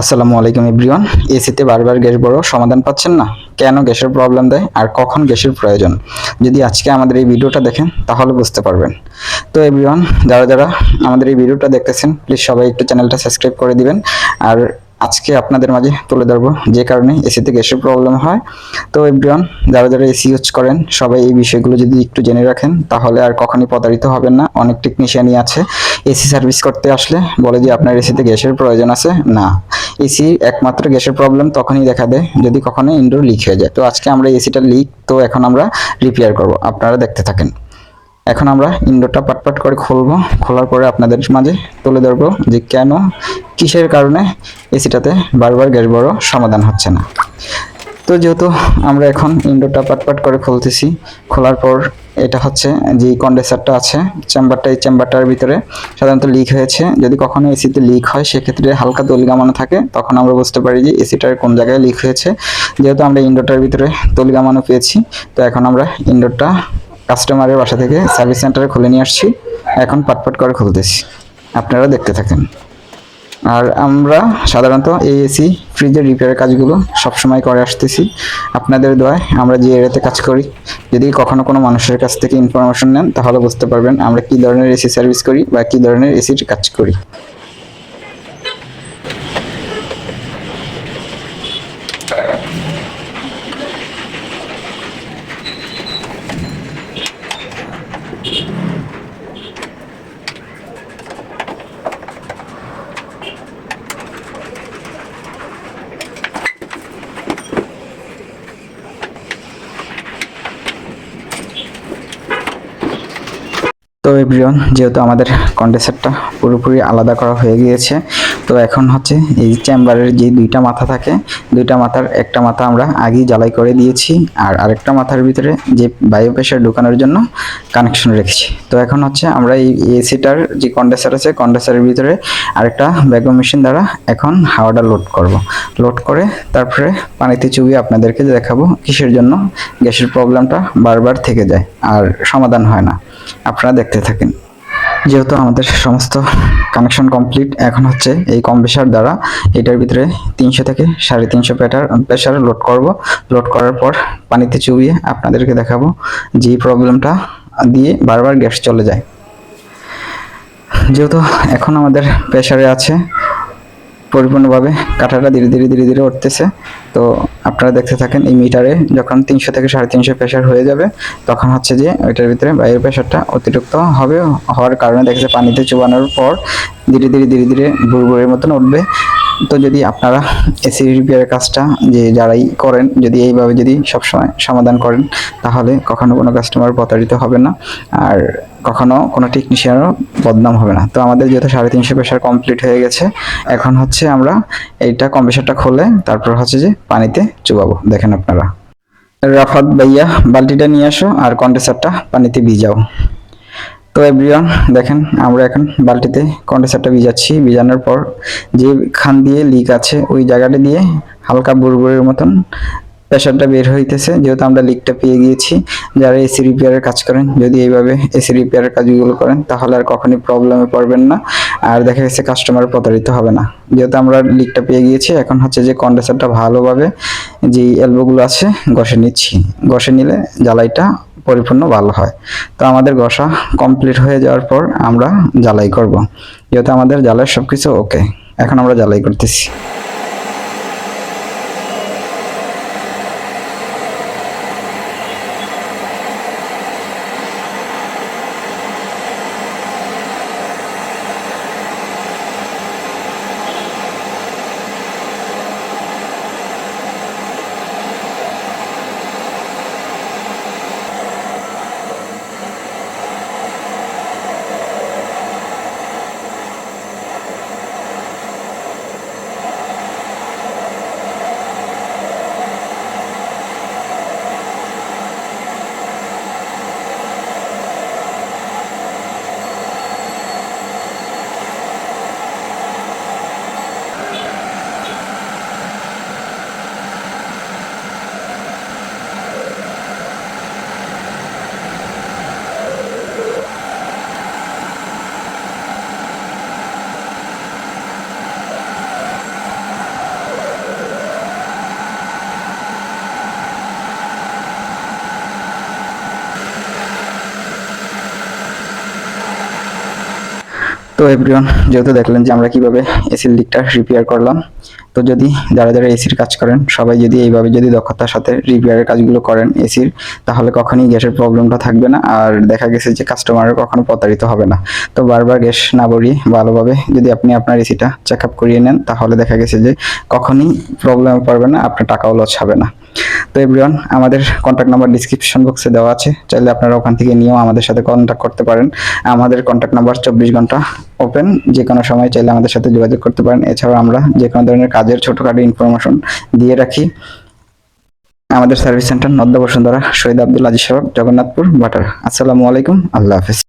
আসসালামু আলাইকুম এভরিওয়ান। এসিতে বারবার গ্যাস বড় সমাধান পাচ্ছেন না, কেন গ্যাসের প্রবলেম দেয় আর কখন গ্যাসের প্রয়োজন? যদি আজকে আমাদের এই ভিডিওটা দেখেন তাহলে বুঝতে পারবেন। তো এভরিওয়ান, যারা যারা আমাদের এই ভিডিওটা দেখতেছেন প্লিজ সবাই একটু চ্যানেলটা সাবস্ক্রাইব করে দিবেন। আর আজকে আপনাদের মাঝে তুলে ধরবো যে কারণে এসিতে গ্যাসের প্রবলেম হয়। তো এভরিওয়ান, যারা যারা এসি ইউজ করেন সবাই এই বিষয়গুলো যদি একটু জেনে রাখেন তাহলে আর কখনই প্রতারিত হবেন না। অনেক টেকনিশিয়ানই আছে এসি সার্ভিস করতে আসলে বলে যে আপনার এসিতে গ্যাসের প্রয়োজন আছে। না, এসি একমাত্র গ্যাসের প্রবলেম তখনই দেখা দেয় যদি কখনো ইনডোর লিক হয়ে যায়। তো আজকে আমরা এসিটা লিক, তো এখন আমরা রিপেয়ার করব, আপনারা দেখতে থাকেন। এখন আমরা ইনডোরটা পাটপাট করে খুলবো, খোলার পরে আপনাদের মাঝে তুলে ধরবো যে কেন, কিসের কারণে এসিটাতে বারবার গ্যাস বড় সমাধান হচ্ছে না। তো যেহেতু আমরা এখন ইনডোরটা পাটপাট করে খুলতেছি, খোলার পর এটা হচ্ছে যে কন্ডেন্সারটা আছে চেম্বারটা, এই চেম্বারটার ভিতরে সাধারণত লিক হয়েছে। যদি কখনো এসিতে লিক হয় সেক্ষেত্রে হালকা তলি গামানো থাকে, তখন আমরা বুঝতে পারি যে এসিটার কোন জায়গায় লিক হয়েছে। যেহেতু আমরা ইনডোরটার ভিতরে তলি গামানো পেয়েছি, তো এখন আমরা ইনডোরটা কাস্টমারের বাসা থেকে সার্ভিস সেন্টারে খুলে নিয়ে আসছি। এখন পাটপাট করে খুলতেছি, আপনারা দেখতে থাকেন। আর আমরা সাধারণত এই এসি ফ্রিজের রিপেয়ারের কাজগুলো সবসময় করে আসতেছি আপনাদের দোয়ায়। আমরা যে এরিয়াতে কাজ করি, যদি কখনো কোনো মানুষের কাছ থেকে ইনফরমেশন নেন তাহলে বুঝতে পারবেন আমরা কী ধরনের এসি সার্ভিস করি বা কী ধরনের এসির কাজ করি। তো এভরিওয়ান, যেহেতু আমাদের কন্ডেন্সারটা পুরোপুরি আলাদা করা হয়ে গিয়েছে, তো এখন হচ্ছে এই চেম্বারের যে দুইটা মাথা থাকে, দুইটা মাথার একটা মাথা আমরা আগেই জ্বালাই করে দিয়েছি, আর আরেকটা মাথার ভিতরে যে বায়ু প্রেশার ঢোকানোর জন্য কানেকশন রেখেছি। তো এখন হচ্ছে আমরা এই এসিটার যে কন্ডেন্সার আছে, কন্ডেন্সারের ভিতরে আরেকটা ভ্যাকুয়াম মেশিন দ্বারা এখন হাওয়াটা লোড করব। লোড করে তারপরে পানিতে চুবিয়ে আপনাদেরকে দেখাবো কিসের জন্য গ্যাসের প্রবলেমটা বারবার থেকে যায় আর সমাধান হয় না। আপনারা দেখতে থাকেন। যেহেতু আমাদের সমস্ত কানেকশন কমপ্লিট, এখন হচ্ছে এই কম্প্রেসার দ্বারা এটার ভিতরে 300 থেকে 350 প্রেশার লোড করব। লোড করার পর পানিতে চুবিয়ে আপনাদেরকে দেখাবো যে প্রবলেমটা দিয়ে বারবার গ্যাস চলে যায়। যেহেতু এখন আমাদের প্রেশারে আছে, পরিপূর্ণভাবে কাঁটাটা ধীরে ধীরে ধীরে ধীরে উঠতেছে। তো আপনারা দেখতে থাকেন, এই মিটারে যখন 300 থেকে 350 প্রেশার হয়ে যাবে তখন হচ্ছে যে ওইটার ভিতরে বায়ুর প্রেশারটা অতিরিক্ত হবে, হওয়ার কারণে দেখেছে পানিতে চুবানোর পর ধীরে ধীরে ধীরে ধীরে বুড়বুড়ের মতন উঠবে। তো যদি আপনারা এসি রিপেয়ারের কাজটা যে যারাই করেন, যদি এইভাবে যদি সবসময় সমাধান করেন তাহলে কখনো কোনো কাস্টমার প্রতারিত হবে না, আর কখনো কোনো টেকনিশিয়ানও বদনাম হবে না। তো আমাদের যেহেতু 350 প্রেশার কমপ্লিট হয়ে গেছে, এখন হচ্ছে আমরা এইটা কম্প্রেসারটা খুলে তারপর হচ্ছে যে পানিতে চুবাবো। দেখেন আপনারা। রাফাত ভাইয়া, বালতিটা নিয়ে আসো আর কন্ডেন্সারটা পানিতে ভিজাও। তো এভরিওয়ান দেখেন, আমরা এখন বালতিতে কন্ডেন্সারটা ভিজাচ্ছি। ভিজানোর পর যে খান দিয়ে লিক আছে ওই জায়গাটা দিয়ে হালকা বুড়বুড়ের মতন প্রেশারটা বের হইতেছে। যেহেতু আমরা লিকটা পেয়ে গিয়েছি, যারা এসি রিপেয়ারের কাজ করেন যদি এইভাবে এসি রিপেয়ারের কাজগুলো করেন তাহলে আর কখনই প্রবলেমে পড়বেন না, আর দেখা গেছে কাস্টমার প্রতারিত হবে না। যেহেতু আমরা লিকটা পেয়ে গিয়েছি, এখন হচ্ছে যে কন্ডেন্সারটা ভালোভাবে যে এলবোগুলো আছে ঘষে নিচ্ছি। ঘষে নিলে জ্বালাইটা পরিপূর্ণ ভালো হয়। তো আমাদের ঘষা কমপ্লিট হয়ে যাওয়ার পর আমরা জ্বালাই করব। যেহেতু আমাদের জ্বালাই সবকিছু ওকে, এখন আমরা জ্বালাই করতেছি। তো এভরিওয়ান, যেহেতু দেখলেন যে আমরা কিভাবে এসির লিকটা রিপেয়ার করলাম, তো যদি যারা যারা এসির কাজ করেন সবাই যদি এইভাবে যদি দক্ষতার সাথে রিপেয়ারের কাজগুলো করেন এসির, তাহলে কখনোই গ্যাসের প্রবলেমটা থাকবে না। আর দেখা গেছে যে কাস্টমারও কখনো প্রতারিত হবে না। তো বারবার গ্যাস না ভরিয়ে ভালোভাবে যদি আপনি আপনার এসিটা চেক আপ করিয়ে নেন, তাহলে দেখা গেছে যে কখনোই প্রবলেমে পড়বে না, আপনার টাকাও লস হবে না। তো এভরিওয়ান, আমাদের কন্ট্যাক্ট নাম্বার ডিসক্রিপশন বক্সে দেওয়া আছে, চাইলে আপনারা ওখান থেকে নিয়েও আমাদের সাথে কন্ট্যাক্ট করতে পারেন। আমাদের কন্ট্যাক্ট নাম্বার 24 ঘন্টা ওপেন, যে কোনো সময় চাইলে আমাদের সাথে যোগাযোগ করতে পারেন। এছাড়াও আমরা যে কোনো ধরনের কাজের ছোটখাটো ইনফরমেশন দিয়ে রাখি। আমাদের সার্ভিস সেন্টার নদ্য বসুন্ধরা, শহীদ আব্দুল আজিজ সড়ক, জগন্নাথপুর, বাটার। আসসালামু আলাইকুম, আল্লাহ হাফেজ।